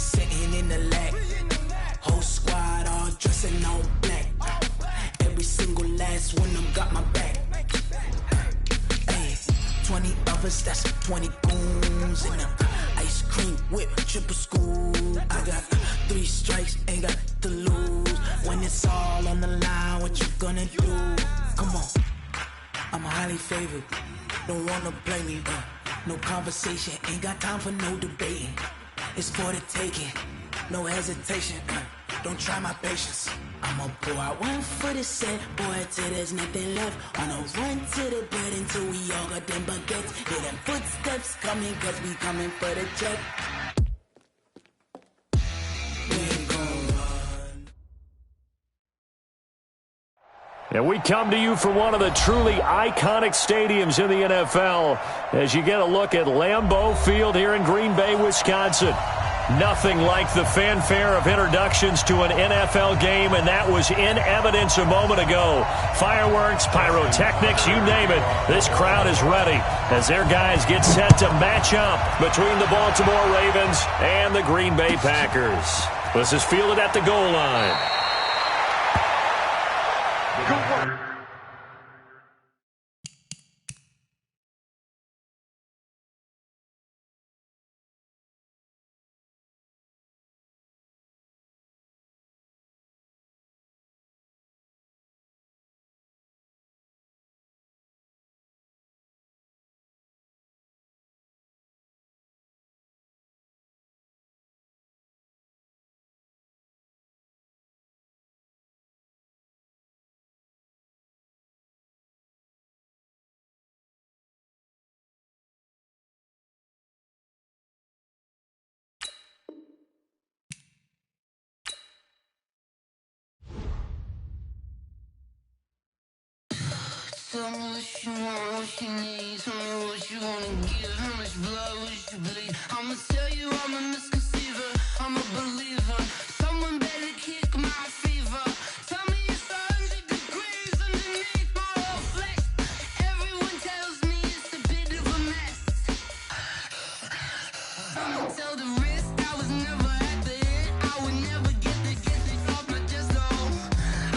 sitting in the lag. Whole squad all dressing all black. Every single last one of them got my back. Hey, 20 of us, that's 20 goons in them. Ice cream whip, triple school. I got 3 strikes, ain't got to lose. When it's all on the line, what you gonna do? Come on, I'm highly favored. Don't wanna blame me, no conversation, ain't got time for no debating. It's for the taking, no hesitation, don't try my patience. I'ma pour out one for the set, boy, till there's nothing left. On a run to the bed until we all got them baguettes. Hear them footsteps coming, cause we coming for the check. And we come to you from one of the truly iconic stadiums in the NFL as you get a look at Lambeau Field here in Green Bay, Wisconsin. Nothing like the fanfare of introductions to an NFL game, and that was in evidence a moment ago. Fireworks, pyrotechnics, you name it. This crowd is ready as their guys get set to match up between the Baltimore Ravens and the Green Bay Packers. This is fielded at the goal line. Good work. Tell me what you want, what you need. Tell me what you wanna give. How much blood would you bleed? I'ma tell you I'm a misconceiver. I'm a believer. Someone better kick my fever. Tell me it's 100 degrees underneath my whole flesh. Everyone tells me it's a bit of a mess. I'ma tell the risk I was never at the end. I would never get this off my chest though.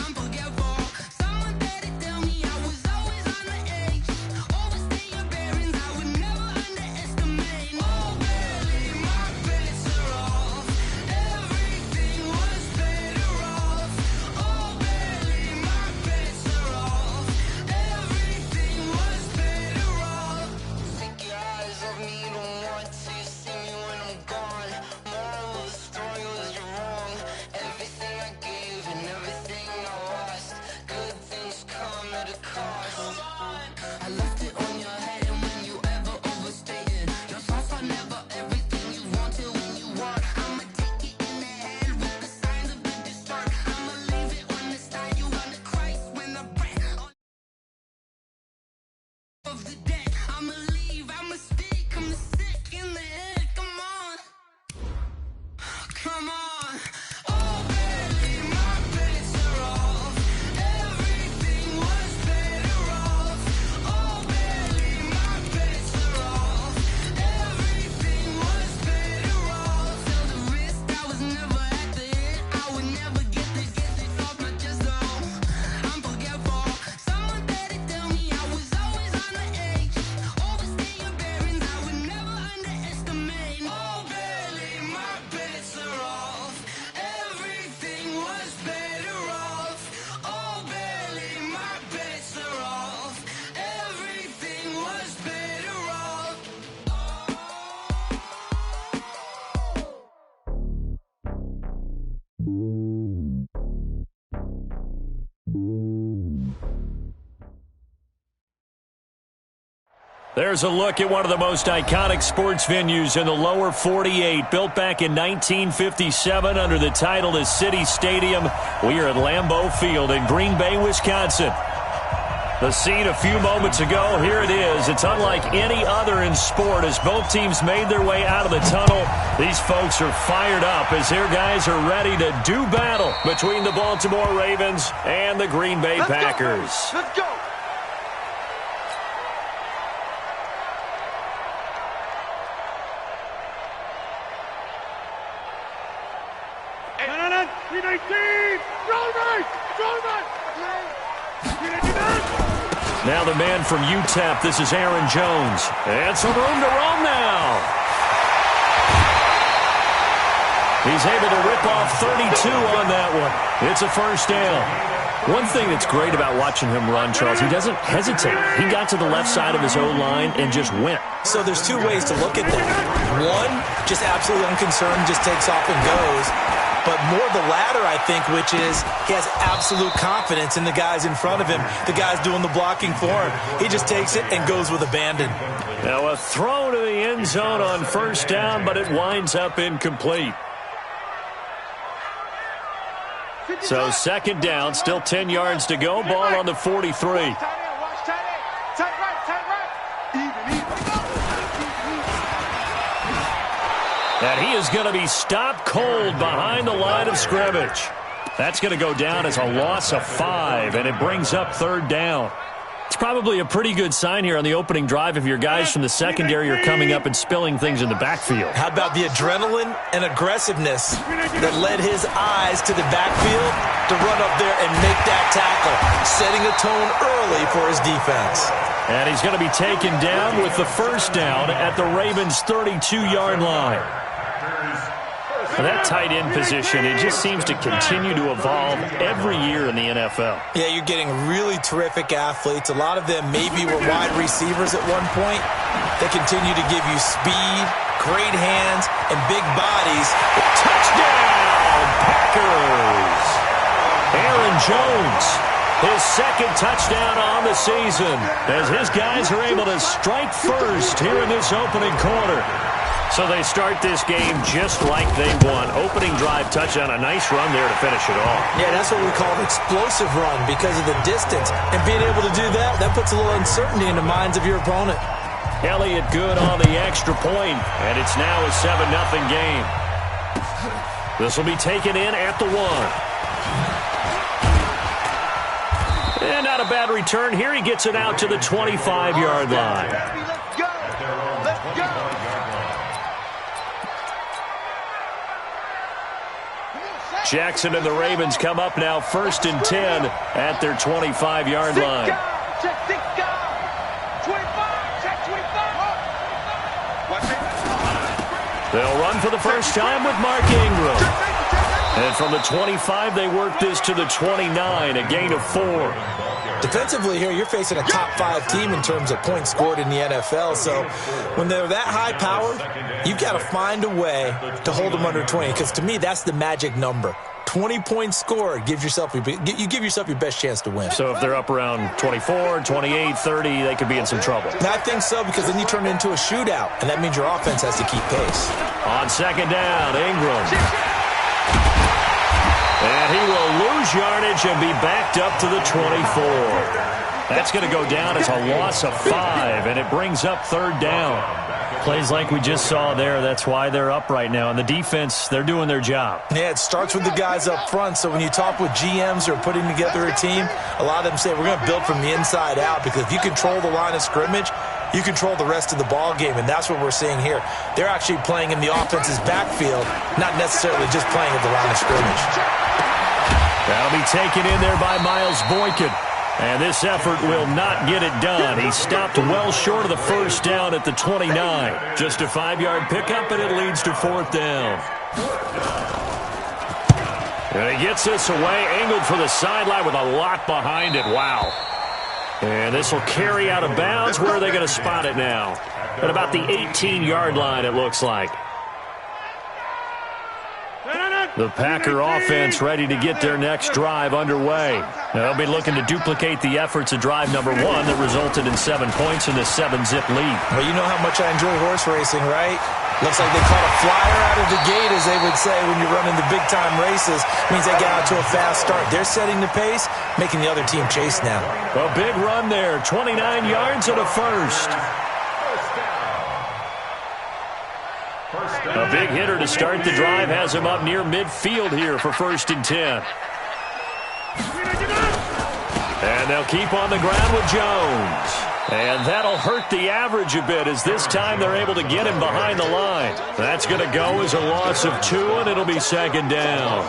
I'm forgetful. Someone better tell me I was always on the edge. Overstay your bearings, I would never underestimate. Oh barely, my bets are off. Everything was better off. Oh barely, my bets are off. Everything was better off. Take your eyes off me, don't want to see me when I'm gone. Moral of the story was you're wrong. Everything I gave and everything I lost. Good things come at a cost. I left it on your head, and when you ever overstated your thoughts are never everything you wanted when you want. I'ma take it in the head with the signs of the distort. I'ma leave it on the side. You wanna Christ when I breath of the dead. I'ma leave, I'ma speak, I'm sick in the head. Come on, come on. Oh barely, my bets are off. Everything was better off. Oh barely, my bets are off. Everything was better off. Till the risk I was never at the end. I would never get this off my chest though. I'm forgetful. Someone better tell me I was always on the edge. Overstay your bearings, I would never underestimate. Oh barely, my bets are off. Everything was better off. Oh barely, my bets are off. Everything was better off. There's a look at one of the most iconic sports venues in the lower 48, built back in 1957 under the title of City Stadium. We are at Lambeau Field in Green Bay, Wisconsin. The scene a few moments ago, here it is. It's unlike any other in sport as both teams made their way out of the tunnel. These folks are fired up as their guys are ready to do battle between the Baltimore Ravens and the Green Bay Packers. Let's go. Now the man from UTEP, this is Aaron Jones. And some room to roam now. He's able to rip off 32 on that one. It's a first down. One thing that's great about watching him run, Charles, he doesn't hesitate. He got to the left side of his O-line and just went. So there's two ways to look at that. One, just absolutely unconcerned, just takes off and goes. But more the latter, I think, which is he has absolute confidence in the guys in front of him, the guys doing the blocking for him. He just takes it and goes with abandon. Now a throw to the end zone on first down, but it winds up incomplete. So second down, still 10 yards to go. Ball on the 43. And he is going to be stopped cold behind the line of scrimmage. That's going to go down as a loss of 5, and it brings up third down. It's probably a pretty good sign here on the opening drive if your guys from the secondary are coming up and spilling things in the backfield. How about the adrenaline and aggressiveness that led his eyes to the backfield to run up there and make that tackle, setting a tone early for his defense. And he's going to be taken down with the first down at the Ravens' 32-yard line. That tight end position, it just seems to continue to evolve every year in the NFL. Yeah, you're getting really terrific athletes. A lot of them maybe were wide receivers at one point. They continue to give you speed, great hands, and big bodies. Touchdown, Packers! Aaron Jones, his second touchdown on the season, as his guys are able to strike first here in this opening quarter. So they start this game just like they won. Opening drive touchdown, a nice run there to finish it off. Yeah, that's what we call an explosive run because of the distance. And being able to do that, that puts a little uncertainty in the minds of your opponent. Elliott good on the extra point, and it's now a 7-0 game. This will be taken in at the 1. And not a bad return here. He gets it out to the 25-yard line. Jackson and the Ravens come up now 1st and 10 at their 25-yard line. They'll run for the first time with Mark Ingram. And from the 25, they work this to the 29, a gain of 4. Defensively here, you're facing a top 5 team in terms of points scored in the NFL. So when they're that high powered, you've got to find a way to hold them under 20. Because to me, that's the magic number. 20 points scored, you give yourself your best chance to win. So if they're up around 24, 28, 30, they could be in some trouble. And I think so, because then you turn it into a shootout, and that means your offense has to keep pace. On second down, Ingram. And he will lose yardage and be backed up to the 24. That's going to go down as a loss of 5, and it brings up third down. Plays like we just saw there, that's why they're up right now. And the defense, they're doing their job. Yeah, it starts with the guys up front. So when you talk with GMs who are putting together a team, a lot of them say we're going to build from the inside out, because if you control the line of scrimmage, you control the rest of the ball game, and that's what we're seeing here. They're actually playing in the offense's backfield, not necessarily just playing at the line of scrimmage. That'll be taken in there by Miles Boykin. And this effort will not get it done. He stopped well short of the first down at the 29. Just a 5-yard pickup, and it leads to 4th down. And he gets this away, angled for the sideline with a lot behind it. Wow. And this will carry out of bounds. Where are they going to spot it now? At about the 18-yard line, it looks like. The Packer offense ready to get their next drive underway. They'll be looking to duplicate the efforts of drive number 1 that resulted in 7 points in this 7-zip lead. Well, you know how much I enjoy horse racing, right? Looks like they caught a flyer out of the gate, as they would say when you're running the big-time races. Means they got out to a fast start. They're setting the pace, making the other team chase now. A big run there, 29 yards and a first. A big hitter to start the drive has him up near midfield here for 1st and 10. And they'll keep on the ground with Jones. And that'll hurt the average a bit, as this time they're able to get him behind the line. That's going to go as a loss of 2, and it'll be 2nd down.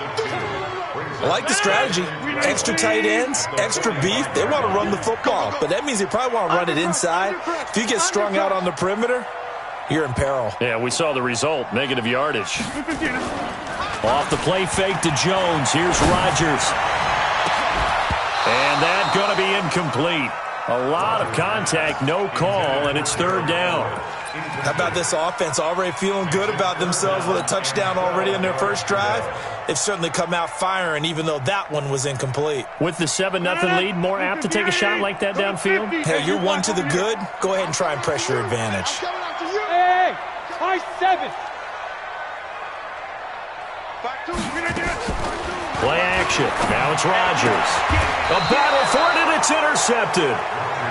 I like the strategy. Extra tight ends, extra beef. They want to run the football, but that means they probably want to run it inside. If you get strung out on the perimeter, you're in peril. Yeah, we saw the result, negative yardage. Off the play fake to Jones. Here's Rodgers. And that's going to be incomplete. A lot of contact, no call, and it's third down. How about this offense already feeling good about themselves with a touchdown already in their first drive? They've certainly come out firing, even though that one was incomplete. With the 7-0 lead, more apt to take a shot like that downfield? Hey, you're one to the good. Go ahead and try and press your advantage. Hey, high 7. Play action. Now it's Rodgers. A battle for it, and it's intercepted.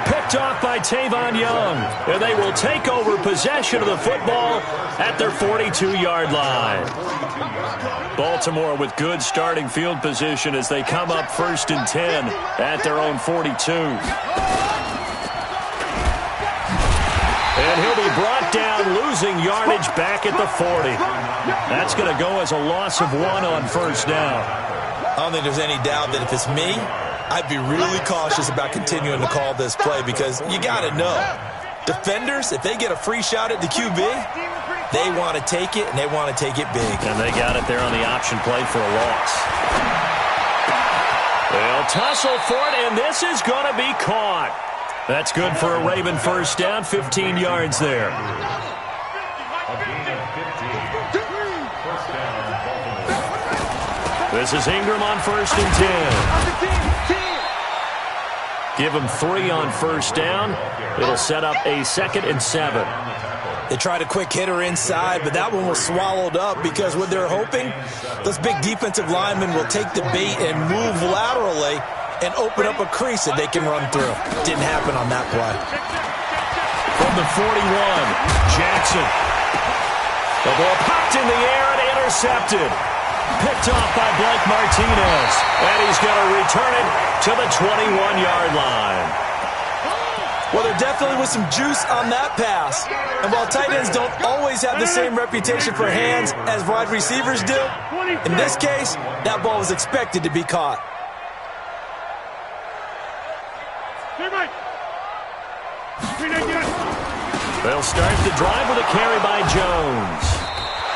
Picked off by Tavon Young. And they will take over possession of the football at their 42-yard line. Baltimore with good starting field position as they come up 1st and 10 at their own 42. And he'll be brought down, losing yardage back at the 40. That's going to go as a loss of 1 on first down. I don't think there's any doubt that if it's me, I'd be really cautious about continuing to call this play because you got to know, defenders, if they get a free shot at the QB, they want to take it, and they want to take it big. And they got it there on the option play for a loss. They'll tussle for it, and this is going to be caught. That's good for a Raven first down, 15 yards there. This is Ingram on 1st and 10. Give him 3 on first down. It'll set up a 2nd and 7. They tried a quick hitter inside, but that one was swallowed up because what they're hoping, those big defensive linemen will take the bait and move laterally and open up a crease that they can run through. Didn't happen on that play. From the 41, Jackson. The ball popped in the air and intercepted. Picked off by Blake Martinez. And he's going to return it to the 21-yard line. Well, there definitely was some juice on that pass. And while tight ends don't always have the same reputation for hands as wide receivers do, in this case, that ball was expected to be caught. They'll start the drive with a carry by Jones.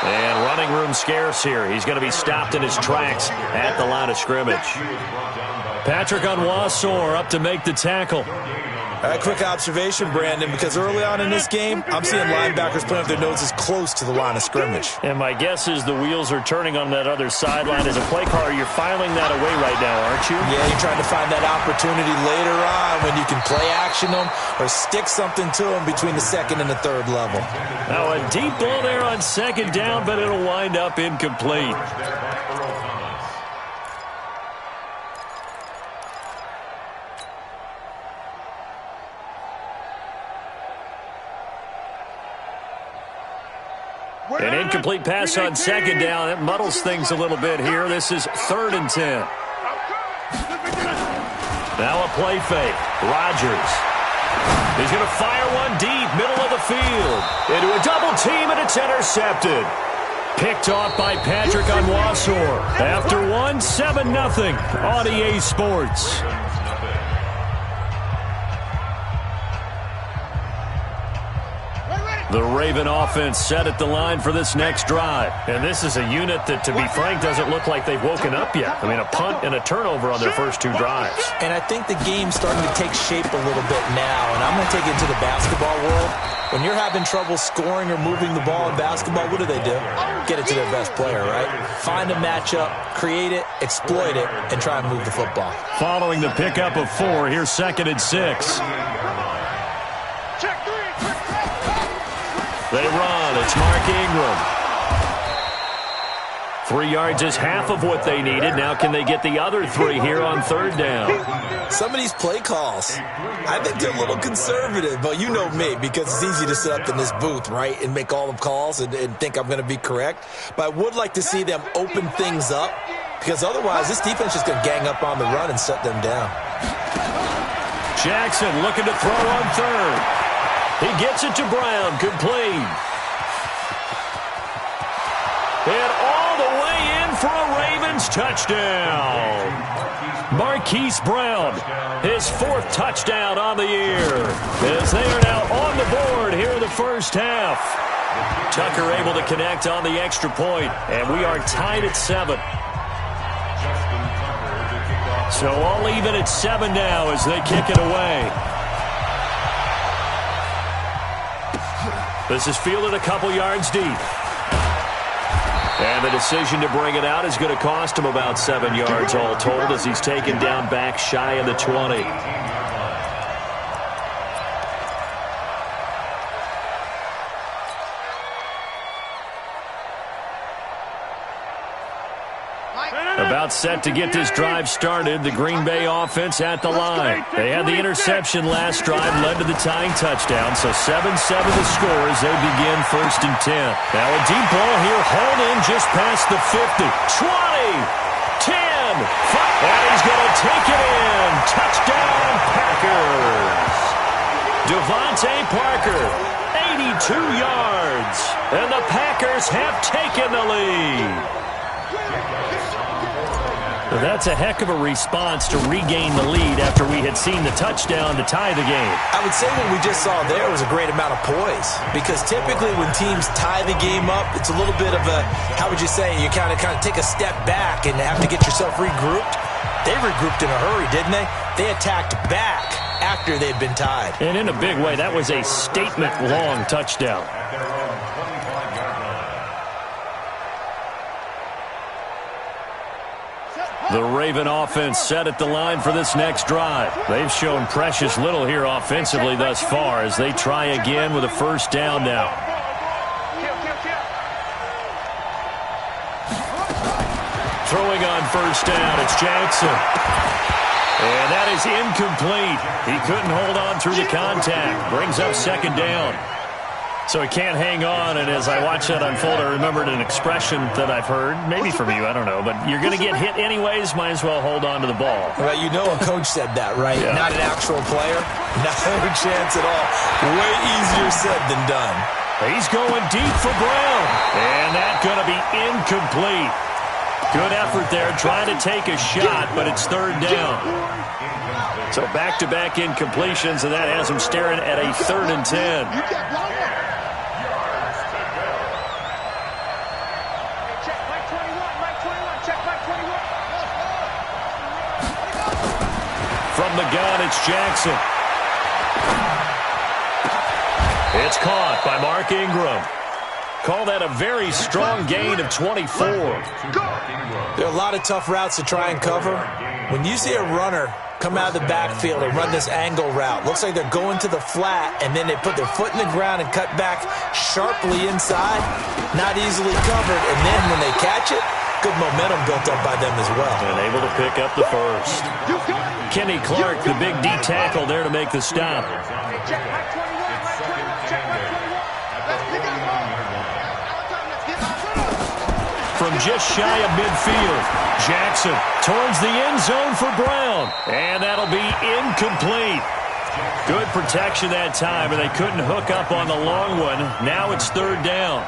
And running room scarce here. He's going to be stopped in his tracks at the line of scrimmage. Patrick Onwuasor up to make the tackle. A quick observation, Brandon, because early on in this game, I'm seeing linebackers putting up their noses close to the line of scrimmage. And my guess is the wheels are turning on that other sideline. As a play caller, you're filing that away right now, aren't you? Yeah, you're trying to find that opportunity later on when you can play action them or stick something to them between the 2nd and the 3rd level. Now a deep ball there on 2nd down, but it'll wind up incomplete. An incomplete pass on 2nd down. It muddles things a little bit here. This is 3rd and 10. Now a play fake. Rodgers. He's going to fire one deep, middle of the field. Into a double team, and it's intercepted. Picked off by Patrick Onwuasor. After 1, 7-0 on EA Sports. The Raven offense set at the line for this next drive. And this is a unit that, to be frank, doesn't look like they've woken up yet. I mean, a punt and a turnover on their first 2 drives. And I think the game's starting to take shape a little bit now. And I'm going to take it to the basketball world. When you're having trouble scoring or moving the ball in basketball, what do? Get it to their best player, right? Find a matchup, create it, exploit it, and try and move the football. Following the pickup of 4, here's 2nd and 6. They run. It's Mark Ingram. 3 yards is half of what they needed. Now can they get the other 3 here on 3rd down? Some of these play calls, I think they're a little conservative, but you know me, because it's easy to sit up in this booth, right, and make all the calls and think I'm going to be correct. But I would like to see them open things up, because otherwise this defense is going to gang up on the run and shut them down. Jackson looking to throw on 3rd. He gets it to Brown, complete. And all the way in for a Raven Ravens touchdown. Marquise Brown, his 4th touchdown on the year, as they are now on the board here in the first half. Tucker able to connect on the extra point, and we are tied at 7. So all even at 7 now as they kick it away. This is fielded a couple yards deep. And the decision to bring it out is going to cost him about 7 yards all told as he's taken down back shy of the 20. About set to get this drive started, the Green Bay offense at the line. They had the interception last drive, led to the tying touchdown, so 7-7 the score as they begin 1st and 10. Now a deep ball here, hauled in just past the 50. 20, 10, 5, and he's going to take it in. Touchdown, Packers. Devontae Parker, 82 yards, and the Packers have taken the lead. That's a heck of a response to regain the lead after we had seen the touchdown to tie the game. I would say what we just saw there was a great amount of poise, because typically when teams tie the game up, it's a little bit of a, how would you say, you kind of take a step back and have to get yourself regrouped. They regrouped in a hurry, didn't they? They attacked back after they'd been tied. And in a big way, that was a statement-long touchdown. The Raven offense set at the line for this next drive. They've shown precious little here offensively thus far as they try again with a 1st down now. Throwing on 1st down, it's Jackson. And that is incomplete. He couldn't hold on through the contact. Brings up 2nd down. So he can't hang on, and as I watch that unfold, I remembered an expression that I've heard, maybe from you, I don't know, but you're going to get hit anyways, might as well hold on to the ball. Well, you know a coach said that, right? Yeah. Not an actual player. No chance at all. Way easier said than done. He's going deep for Brown, and that's going to be incomplete. Good effort there, trying to take a shot, but it's 3rd down. So back-to-back incompletions, and that has him staring at a 3rd and 10. From the gun, it's Jackson. It's caught by Mark Ingram. Call that a very strong gain of 24. There are a lot of tough routes to try and cover. When you see a runner come out of the backfield and run this angle route, looks like they're going to the flat, and then they put their foot in the ground and cut back sharply inside, not easily covered, and then when they catch it, good momentum built up by them as well. And able to pick up the 1st. Kenny Clark, the big D tackle there to make the stop. From just shy of midfield, Jackson towards the end zone for Brown. And that'll be incomplete. Good protection that time, and they couldn't hook up on the long one. Now it's 3rd down.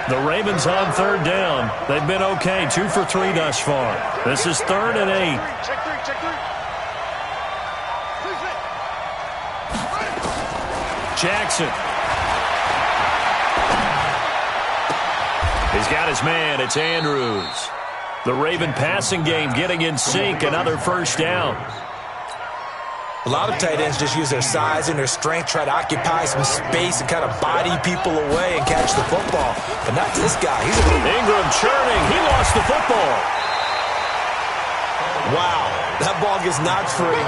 The Ravens on 3rd down. They've been okay, 2 for 3 thus far. This is 3rd and 8. Jackson. He's got his man. It's Andrews. The Raven passing game getting in sync. Another 1st down. A lot of tight ends just use their size and their strength, try to occupy some space and kind of body people away and catch the football. But not this guy. He's a Ingram churning. He lost the football. Wow. That ball gets knocked free,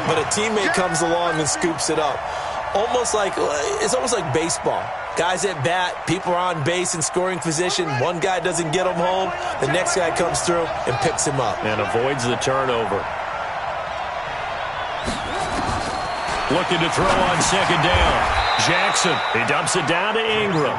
but a teammate comes along and scoops it up. It's almost like baseball. Guys at bat, people are on base in scoring position. One guy doesn't get him home. The next guy comes through and picks him up. And avoids the turnover. Looking to throw on 2nd down. Jackson, he dumps it down to Ingram.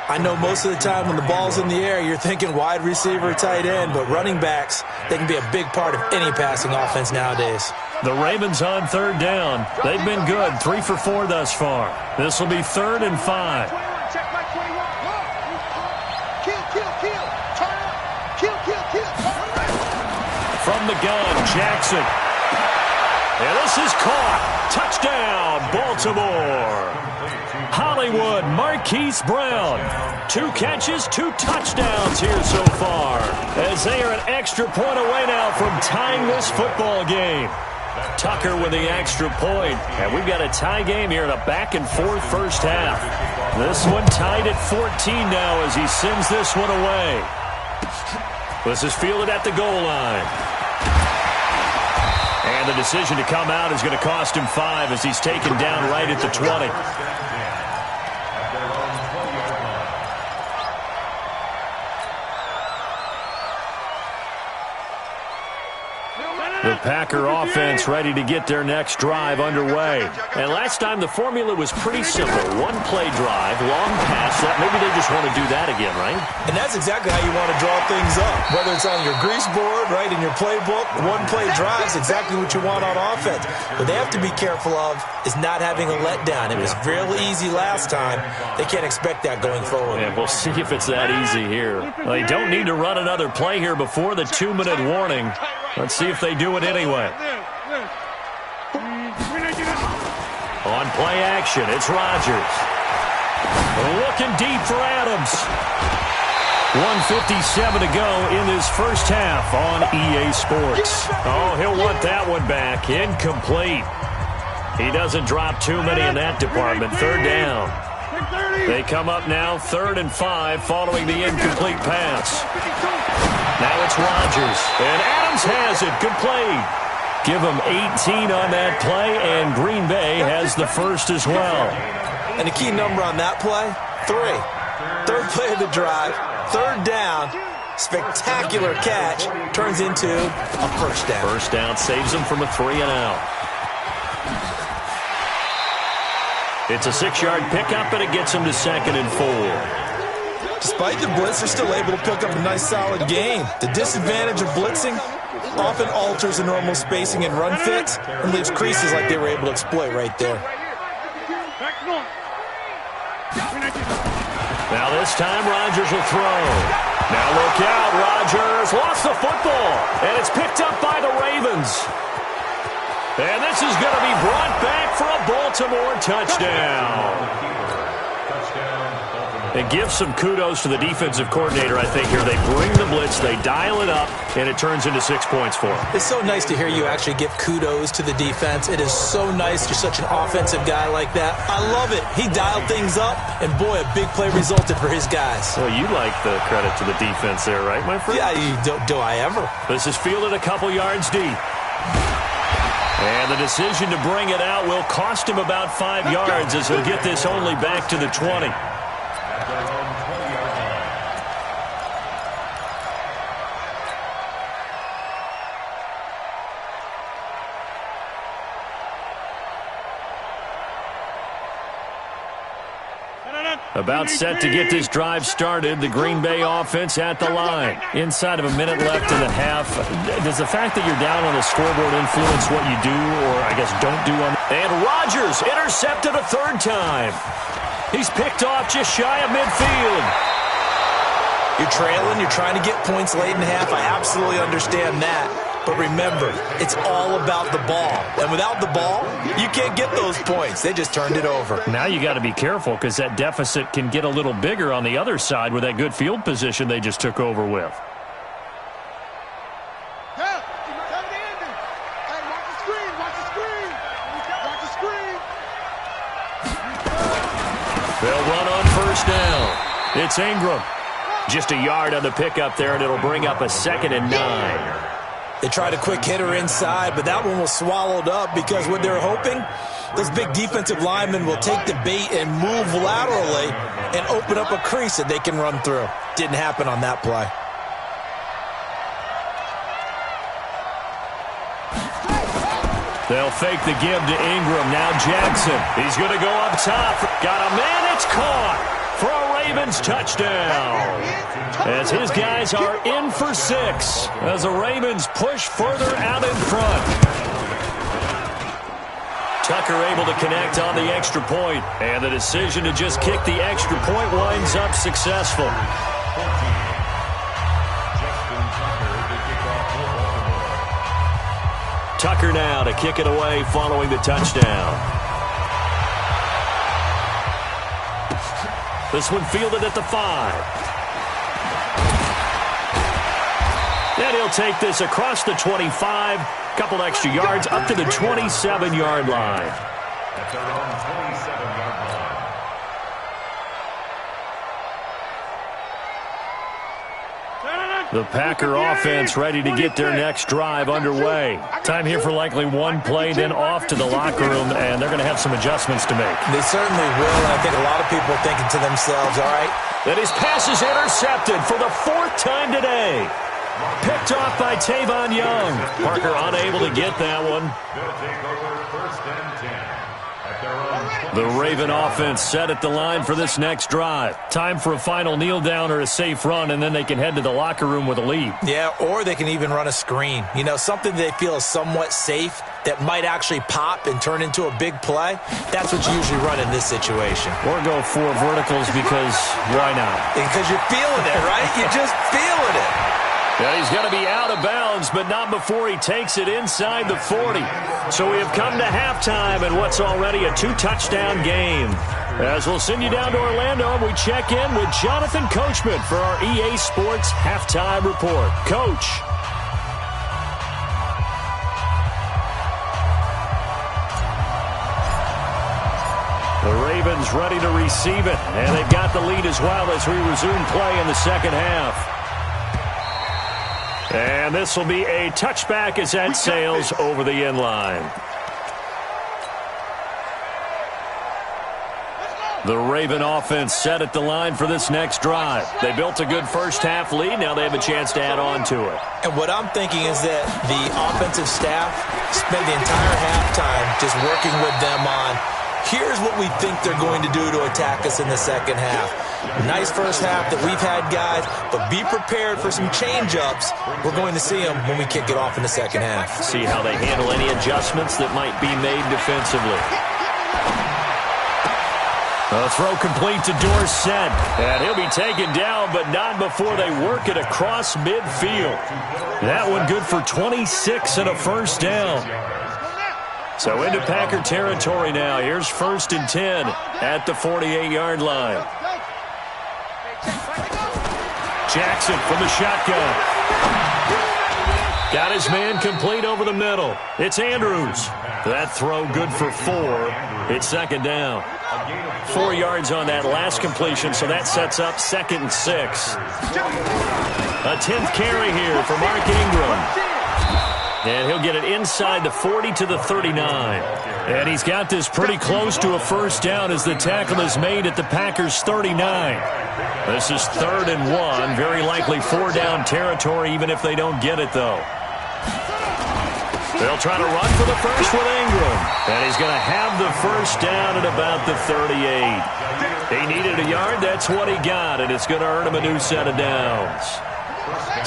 I know most of the time when the ball's in the air, you're thinking wide receiver, tight end, but running backs, they can be a big part of any passing offense nowadays. The Ravens on 3rd down. They've been good, 3 for 4 thus far. This will be 3rd and 5. Kill. from the gun, Jackson. And this is caught. Touchdown, Baltimore. Hollywood, Marquise Brown. 2 catches, 2 touchdowns here so far, as they are an extra point away now from tying this football game. Tucker with the extra point, and we've got a tie game here in a back-and-forth first half. This one tied at 14 now as he sends this one away. This is fielded at the goal line. And the decision to come out is going to cost him 5 as he's taken down right at the 20. The Packer offense ready to get their next drive underway. And last time the formula was pretty simple. 1-play drive, long pass. Maybe they just want to do that again, right? And that's exactly how you want to draw things up. Whether it's on your grease board, right, in your playbook, 1-play drive is exactly what you want on offense. What they have to be careful of is not having a letdown. It was real easy last time. They can't expect that going forward. Yeah, we'll see if it's that easy here. They don't need to run another play here before the 2-minute warning. Let's see if they do it anyway. On play action, it's Rodgers. Looking deep for Adams. 1:57 to go in this first half on EA Sports. Oh, he'll want that one back. Incomplete. He doesn't drop too many in that department. 3rd down. They come up now 3rd and 5 following the incomplete pass. Now it's Rodgers, and Adams has it, complete. Give him 18 on that play, and Green Bay has the first as well. And the key number on that play, 3. 3rd play of the drive, 3rd down, spectacular catch, turns into a first down. First down saves him from a 3-and-out. It's a 6-yard pickup, and it gets him to 2nd and 4. Despite the blitz, they're still able to pick up a nice, solid game. The disadvantage of blitzing often alters the normal spacing and run fits and leaves creases like they were able to exploit right there. Now this time, Rodgers will throw. Now look out, Rodgers lost the football, and it's picked up by the Ravens. And this is going to be brought back for a Baltimore touchdown. It gives some kudos to the defensive coordinator, I think, here. They bring the blitz, they dial it up, and it turns into 6 points for them. It's so nice to hear you actually give kudos to the defense. It is so nice you're such an offensive guy like that. I love it. He dialed things up, and boy, a big play resulted for his guys. Well, you like the credit to the defense there, right, my friend? Yeah, do I ever. This is fielded a couple yards deep. And the decision to bring it out will cost him about 5 yards as he'll get this only back to the 20. About set to get this drive started, the Green Bay offense at the line. Inside of a minute left in the half. Does the fact that you're down on the scoreboard influence what you do, or I guess don't do on? And Rodgers intercepted a 3rd time. He's picked off just shy of midfield. You're trailing, you're trying to get points late in half. I absolutely understand that. But remember, it's all about the ball. And without the ball, you can't get those points. They just turned it over. Now you got to be careful because that deficit can get a little bigger on the other side with that good field position they just took over with. They'll run on 1st down. It's Ingram. Just a yard on the pickup there, and it'll bring up a 2nd and 9. They tried a quick hitter inside, but that one was swallowed up because what they're hoping, those big defensive linemen will take the bait and move laterally and open up a crease that they can run through. Didn't happen on that play. They'll fake the give to Ingram. Now Jackson. He's going to go up top. Got a man. It's caught for a Ravens touchdown. As his guys are in for 6. As the Ravens push further out in front. Tucker able to connect on the extra point. And the decision to just kick the extra point winds up successful. Tucker now to kick it away following the touchdown. This one fielded at the 5. And he'll take this across the 25. Couple extra yards up to the 27-yard line. That's around 27-yard line. The Packer offense ready to get their next drive underway. Time here for likely one play, then off to the locker room, and they're going to have some adjustments to make. They certainly will, and I think a lot of people are thinking to themselves, all right. That his pass is intercepted for the 4th time today. Picked off by Tavon Young. Parker unable to get that one. They'll take over 1st and 10. At their own 20. The Raven offense set at the line for this next drive. Time for a final kneel down or a safe run, and then they can head to the locker room with a lead. Yeah, or they can even run a screen. You know, something they feel is somewhat safe that might actually pop and turn into a big play. That's what you usually run in this situation. Or go 4 verticals because why not? Because you're feeling it, right? You're just feeling it. Yeah, he's going to be out of bounds, but not before he takes it inside the 40. So we have come to halftime in what's already a 2-touchdown game. As we'll send you down to Orlando, and we check in with Jonathan Coachman for our EA Sports Halftime Report. Coach. The Ravens ready to receive it, and they've got the lead as well as we resume play in the second half. And this will be a touchback as that sails over the end line. The Raven offense set at the line for this next drive. They built a good first-half lead. Now they have a chance to add on to it. And what I'm thinking is that the offensive staff spent the entire halftime just working with them on, here's what we think they're going to do to attack us in the second half. Nice first half that we've had, guys, but be prepared for some change-ups. We're going to see them when we kick it off in the second half. See how they handle any adjustments that might be made defensively. A throw complete to Dorsett, and he'll be taken down, but not before they work it across midfield. That one good for 26 and a first down. So into Packer territory now. Here's 1st and 10 at the 48-yard line. Jackson from the shotgun. Got his man complete over the middle. It's Andrews. That throw good for 4. It's 2nd down. 4 yards on that last completion, so that sets up 2nd and 6. A 10th carry here for Mark Ingram. And he'll get it inside the 40 to the 39. And he's got this pretty close to a first down as the tackle is made at the Packers' 39. This is 3rd and 1. Very likely 4-down territory, even if they don't get it, though. They'll try to run for the first with Ingram. And he's going to have the first down at about the 38. He needed a yard. That's what he got. And it's going to earn him a new set of downs.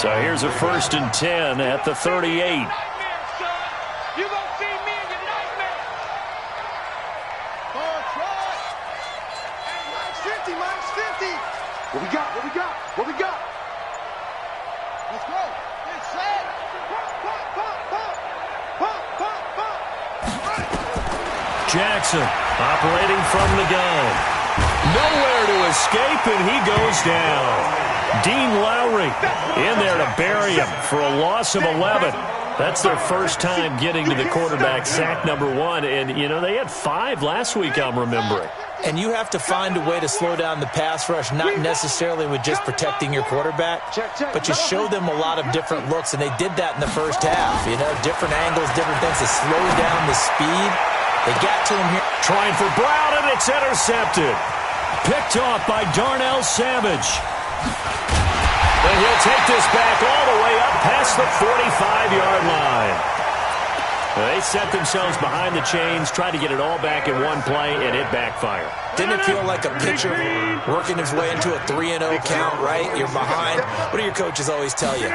So here's a 1st and 10 at the 38. What we got? What we got? What we got? Let's go. It's set. Jackson operating from the gun. Nowhere to escape, and he goes down. Dean Lowry in there to bury him for a loss of 11. That's their first time getting to the quarterback, sack number 1. And, you know, they had 5 last week, I'm remembering. And you have to find a way to slow down the pass rush, not necessarily with just protecting your quarterback, but you show them a lot of different looks, and they did that in the first half. You know, different angles, different things to slow down the speed. They got to him here. Trying for Brown, and it's intercepted. Picked off by Darnell Savage. And he'll take this back all the way up past the 45-yard line. They set themselves behind the chains, tried to get it all back in one play, and it backfired. Didn't it feel like a pitcher working his way into a 3-0 count, right? You're behind. What do your coaches always tell you?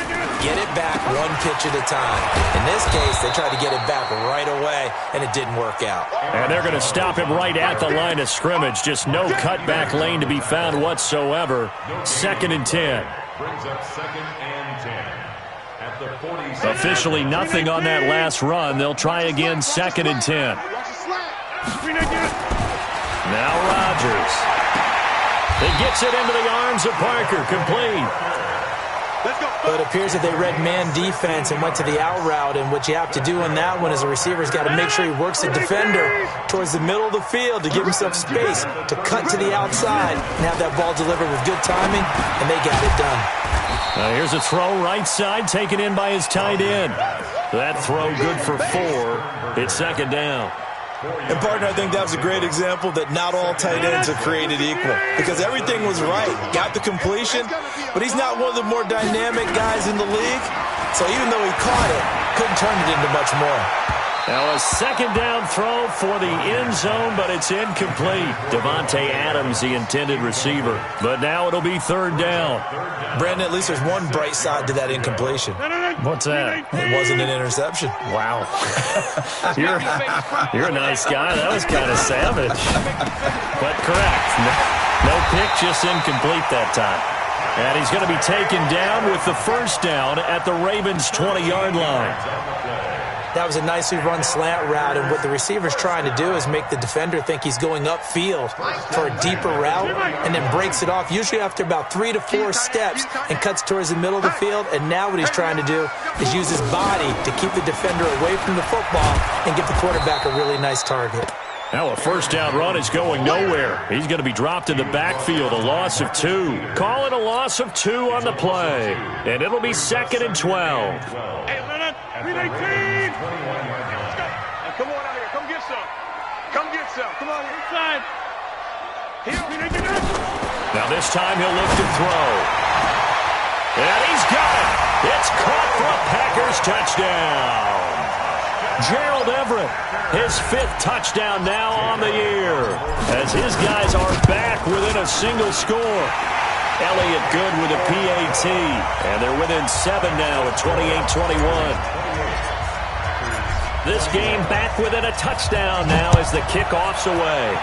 Get it back one pitch at a time. In this case, they tried to get it back right away, and it didn't work out. And they're going to stop him right at the line of scrimmage. Just no cutback lane to be found whatsoever. 2nd and 10. Brings up 2nd and 10. at the 47. Officially nothing on that last run. They'll try again, 2nd and 10. Now Rodgers. He gets it into the arms of Parker, complete. But it appears that they read man defense and went to the out route, and what you have to do on that one is a receiver's got to make sure he works the defender towards the middle of the field to give himself space to cut to the outside and have that ball delivered with good timing, and they got it done. Now here's a throw right side, taken in by his tight end. That throw good for 4. It's 2nd down. And, partner, I think that was a great example that not all tight ends are created equal, because everything was right. Got the completion, but he's not one of the more dynamic guys in the league. So even though he caught it, couldn't turn it into much more. Now a 2nd down throw for the end zone, but it's incomplete. Devontae Adams, the intended receiver. But now it'll be 3rd down. Brandon, at least there's one bright side to that incompletion. What's that? It wasn't an interception. Wow. You're a nice guy. That was kind of savage. But correct. No pick, just incomplete that time. And he's going to be taken down with the 1st down at the Ravens' 20-yard line. That was a nicely run slant route, and what the receiver's trying to do is make the defender think he's going upfield for a deeper route and then breaks it off, usually after about 3 to 4 steps, and cuts towards the middle of the field. And now what he's trying to do is use his body to keep the defender away from the football and give the quarterback a really nice target. Now a 1st down run is going nowhere. He's going to be dropped in the backfield, a loss of 2. Call it a loss of 2 on the play. And it'll be 2nd and 12. Hey, Leonard, 318. Come on out here. Come get some. Come get some. Come on inside. Now this time he'll look to throw. And he's got it. It's caught for a Packers touchdown. Gerald Everett, his 5th touchdown now on the year, as his guys are back within a single score. Elliott good with a PAT, and they're within 7 now at 28-21. This game back within a touchdown now as the kickoff's away.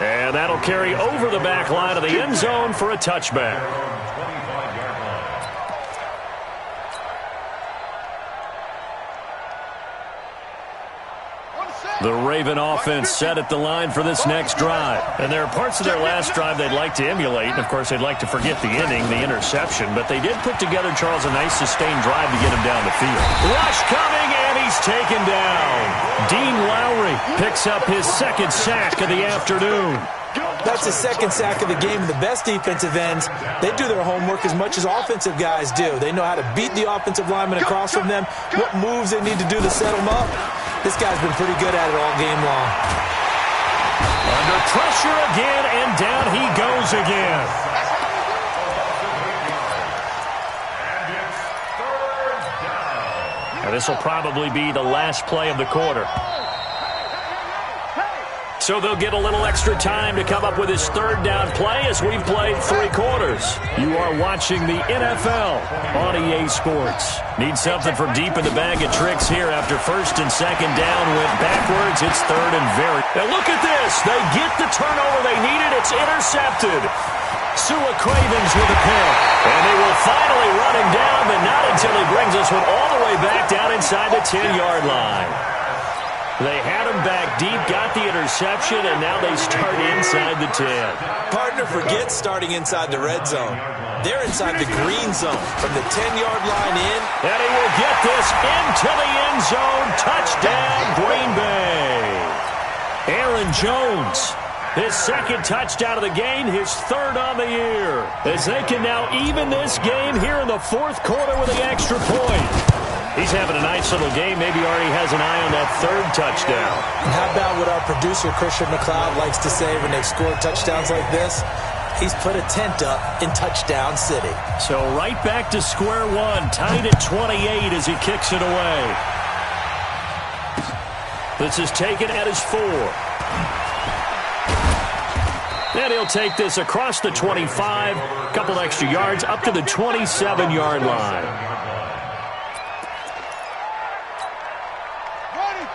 And that'll carry over the back line of the end zone for a touchback. The Raven offense set at the line for this next drive. And there are parts of their last drive they'd like to emulate. And, of course, they'd like to forget the inning, the interception. But they did put together, Charles, a nice sustained drive to get him down the field. Rush coming, and he's taken down. Dean Lowry picks up his 2nd sack of the afternoon. That's the 2nd sack of the game. The best defensive ends, they do their homework as much as offensive guys do. They know how to beat the offensive lineman across from them, what moves they need to do to set them up. This guy's been pretty good at it all game long. Under pressure again, and down he goes again. Now this will probably be the last play of the quarter. So they'll get a little extra time to come up with his 3rd down play as we've played 3 quarters. You are watching the NFL on EA Sports. Need something from deep in the bag of tricks here after 1st and 2nd down. Went backwards. It's 3rd and very. Now look at this. They get the turnover they needed. It's intercepted. Sua Cravens with a pick. And they will finally run him down, but not until he brings us one all the way back down inside the 10-yard line. They had him back deep, got the interception, and now they start inside the 10. Partner, forget starting inside the red zone. They're inside the green zone from the 10-yard line in. And he will get this into the end zone. Touchdown, Green Bay. Aaron Jones, his 2nd touchdown of the game, his 3rd on the year. As they can now even this game here in the 4th quarter with the extra point. He's having a nice little game. Maybe already has an eye on that 3rd touchdown. And how about what our producer, Christian McLeod, likes to say when they've scored touchdowns like this? He's put a tent up in Touchdown City. So right back to square one, tied at 28 as he kicks it away. This is taken at his 4. And he'll take this across the 25, a couple extra yards, up to the 27-yard line.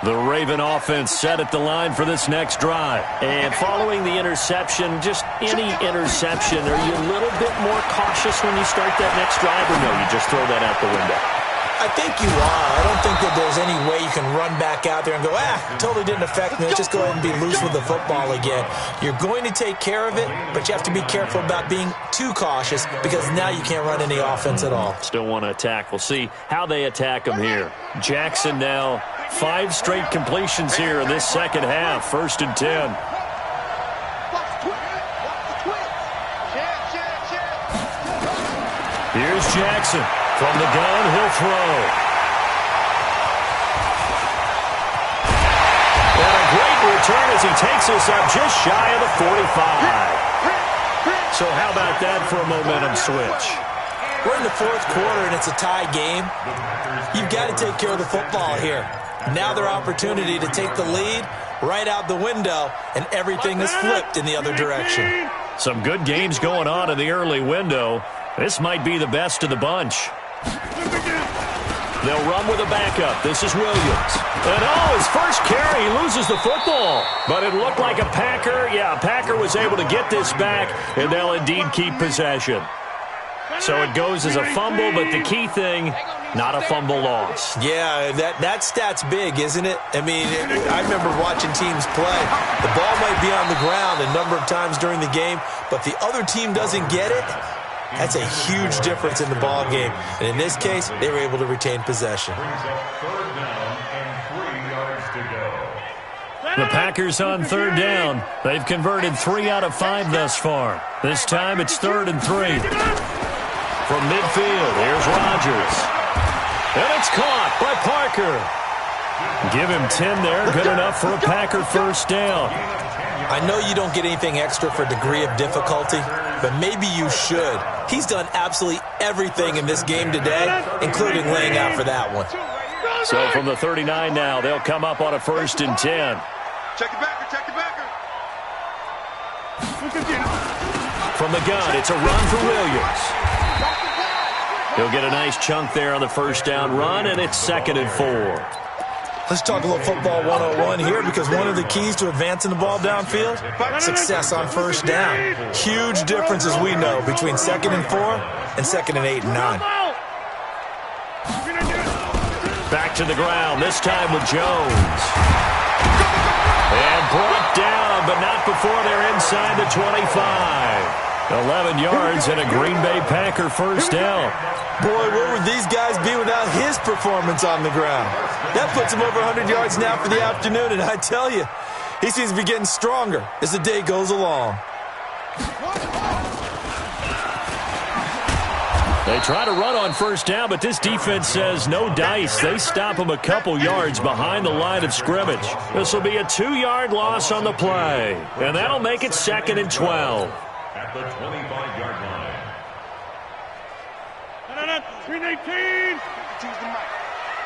The Raven offense set at the line for this next drive. And following the interception, just any interception, are you a little bit more cautious when you start that next drive, or no, you just throw that out the window? I think you are. I don't think that there's any way you can run back out there and go, totally didn't affect me. Let's just go ahead and be loose with the football again. You're going to take care of it, but you have to be careful about being too cautious because now you can't run any offense at all. Still want to attack. We'll see how they attack them here. Jackson now 5 straight completions here in this second half. 1st and 10. Here's Jackson. From the gun, he'll throw. And a great return as he takes us up just shy of the 45. So how about that for a momentum switch? We're in the 4th quarter, and it's a tie game. You've got to take care of the football here. Now their opportunity to take the lead right out the window, and everything is flipped in the other direction. Some good games going on in the early window. This might be the best of the bunch. They'll run with a backup. This is Williams. And his first carry, he loses the football. But it looked like a Packer. Yeah, a Packer was able to get this back, and they'll indeed keep possession. So it goes as a fumble, but the key thing, not a fumble loss. Yeah, that stat's big, isn't it? I mean, I remember watching teams play. The ball might be on the ground a number of times during the game, but the other team doesn't get it. That's a huge difference in the ball game. And in this case, they were able to retain possession. The Packers on 3rd down. They've converted 3 out of 5 thus far. This time it's 3rd and 3. From midfield, here's Rodgers. And it's caught by Parker. Give him 10 there. Good enough for a Packer 1st down. I know you don't get anything extra for degree of difficulty, but maybe you should. He's done absolutely everything in this game today, including laying out for that one. So from the 39 now, they'll come up on a 1st and 10. Check the backer, check the backer. From the gun, it's a run for Williams. He'll get a nice chunk there on the 1st down run, and it's 2nd and 4. Let's talk a little football 101 here, because one of the keys to advancing the ball downfield, success on 1st down. Huge difference, as we know, between 2nd and 4 and 2nd and 8 and 9. Back to the ground, this time with Jones. And brought down, but not before they're inside the 25. 11 yards and a Green Bay Packer 1st down. Boy, where would these guys be without his performance on the ground? That puts him over 100 yards now for the afternoon, and I tell you, he seems to be getting stronger as the day goes along. They try to run on 1st down, but this defense says no dice. They stop him a couple yards behind the line of scrimmage. This will be a 2-yard loss on the play, and that'll make it 2nd and 12. At the 25-yard line. 319.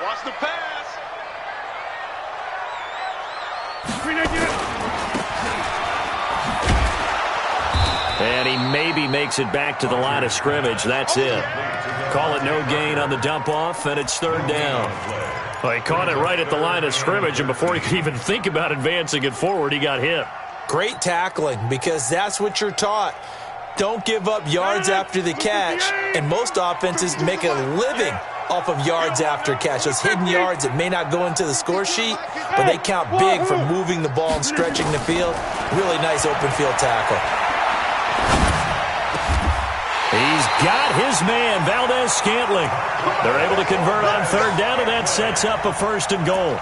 Watch the pass. 319. And he maybe makes it back to the line of scrimmage. That's it. Call it no gain on the dump-off, and it's 3rd down. Well, he caught it right at the line of scrimmage, and before he could even think about advancing it forward, he got hit. Great tackling, because that's what you're taught. Don't give up yards after the catch, and most offenses make a living off of yards after catch. Those hidden yards that may not go into the score sheet, but they count big for moving the ball and stretching the field. Really nice open field tackle. He's got his man, Valdez-Scantling. They're able to convert on 3rd down, and that sets up a 1st and goal.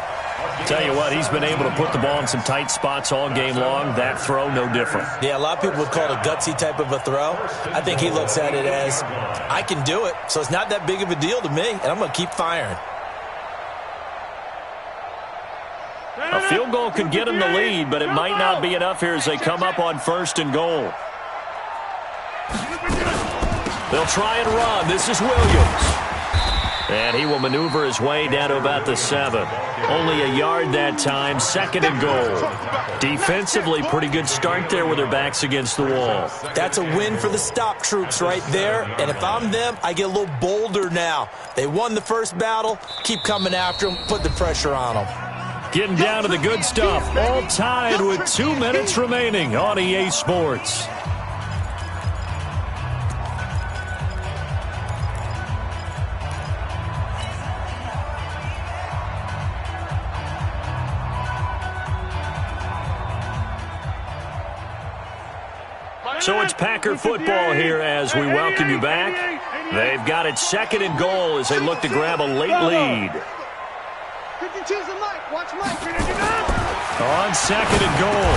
Tell you what, he's been able to put the ball in some tight spots all game long. That throw, no different. Yeah, a lot of people would call it a gutsy type of a throw. I think he looks at it as, I can do it, so it's not that big of a deal to me, and I'm going to keep firing. A field goal could get him the lead, but it might not be enough here as they come up on 1st and goal. They'll try and run. This is Williams. And he will maneuver his way down to about the 7. Only a yard that time, 2nd and goal. Defensively, pretty good start there with their backs against the wall. That's a win for the stop troops right there. And if I'm them, I get a little bolder now. They won the first battle. Keep coming after them. Put the pressure on them. Getting down to the good stuff. All tied with 2 minutes remaining on EA Sports. So it's Packer football here as we welcome you back. They've got it 2nd and goal as they look to grab a late lead. On 2nd and goal,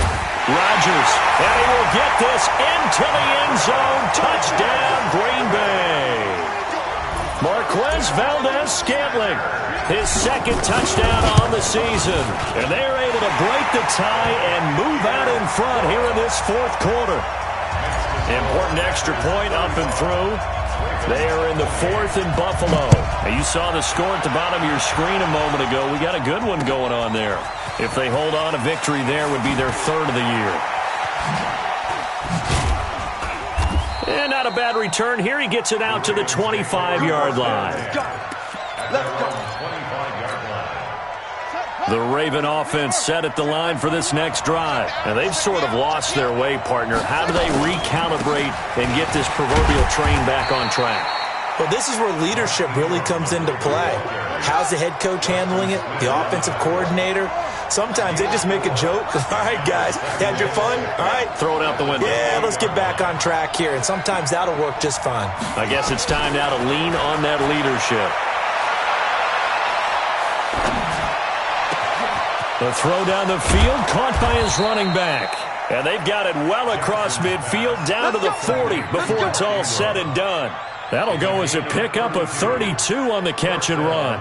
Rodgers, and he will get this into the end zone. Touchdown, Green Bay. Marquez Valdez-Scantling, his 2nd touchdown on the season. And they're able to break the tie and move out in front here in this 4th quarter. Important extra point up and through. They are in the 4th in Buffalo. And you saw the score at the bottom of your screen a moment ago. We got a good one going on there. If they hold on to victory there, would be their 3rd of the year. And not a bad return here. He gets it out to the 25-yard line. Let's go. The Raven offense set at the line for this next drive. And they've sort of lost their way, partner. How do they recalibrate and get this proverbial train back on track? Well, this is where leadership really comes into play. How's the head coach handling it? The offensive coordinator? Sometimes they just make a joke. All right, guys, had your fun? All right. Throw it out the window. Yeah, let's get back on track here. And sometimes that'll work just fine. I guess it's time now to lean on that leadership. The throw down the field, caught by his running back. And they've got it well across midfield, down to the 40 before it's all said and done. That'll go as a pickup of 32 on the catch and run.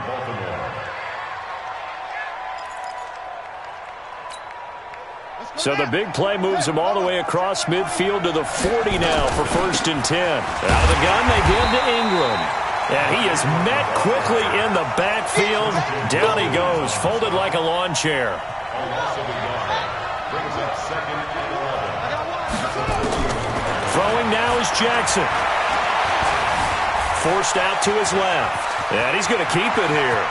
So the big play moves him all the way across midfield to the 40 now for 1st and 10. Out of the gun, they give to Ingram. And he is met quickly in the backfield. Down he goes, folded like a lawn chair. Throwing now is Jackson. Forced out to his left. And he's going to keep it here.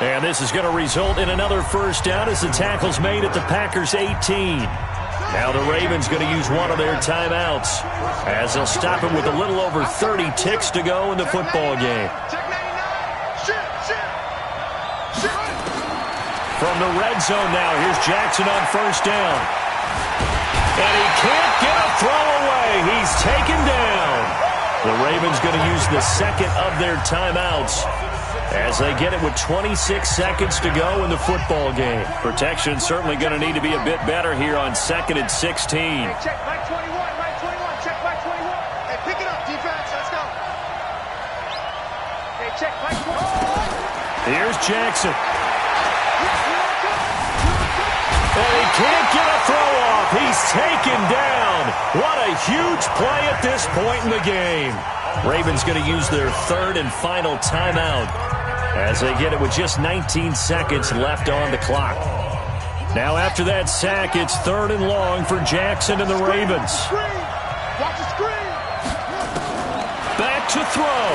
And this is going to result in another 1st down as the tackle's made at the Packers' 18. Now the Ravens going to use one of their timeouts as they'll stop it with a little over 30 ticks to go in the football game. From the red zone now, here's Jackson on 1st down. And he can't get a throw away. He's taken down. The Ravens going to use the 2nd of their timeouts as they get it with 26 seconds to go in the football game. Protection certainly going to need to be a bit better here on 2nd and 16. Hey, check back 21, right 21, check back 21. Hey, pick it up, defense, let's go. Hey, check back 21. Here's Jackson. And he can't get a throw off. He's taken down. What a huge play at this point in the game. Ravens going to use their 3rd and final timeout as they get it with just 19 seconds left on the clock. Now after that sack, it's 3rd and long for Jackson and the Ravens. Watch the screen. Back to throw.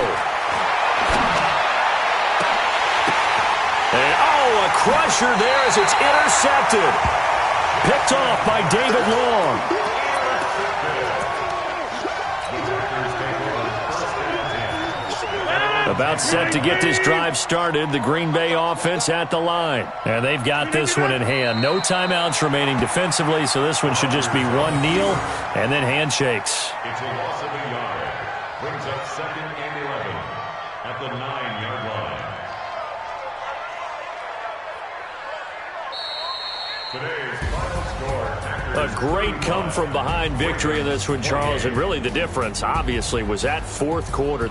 And a crusher there as it's intercepted. Picked off by David Long. About set to get this drive started, the Green Bay offense at the line. And they've got this one in hand. No timeouts remaining defensively, so this one should just be one kneel and then handshakes. It's a loss of a yard. Brings up 2nd and 11 at the 9-yard line. Today's final score. A great come-from-behind victory in this one, Charles. And really the difference, obviously, was that 4th quarter.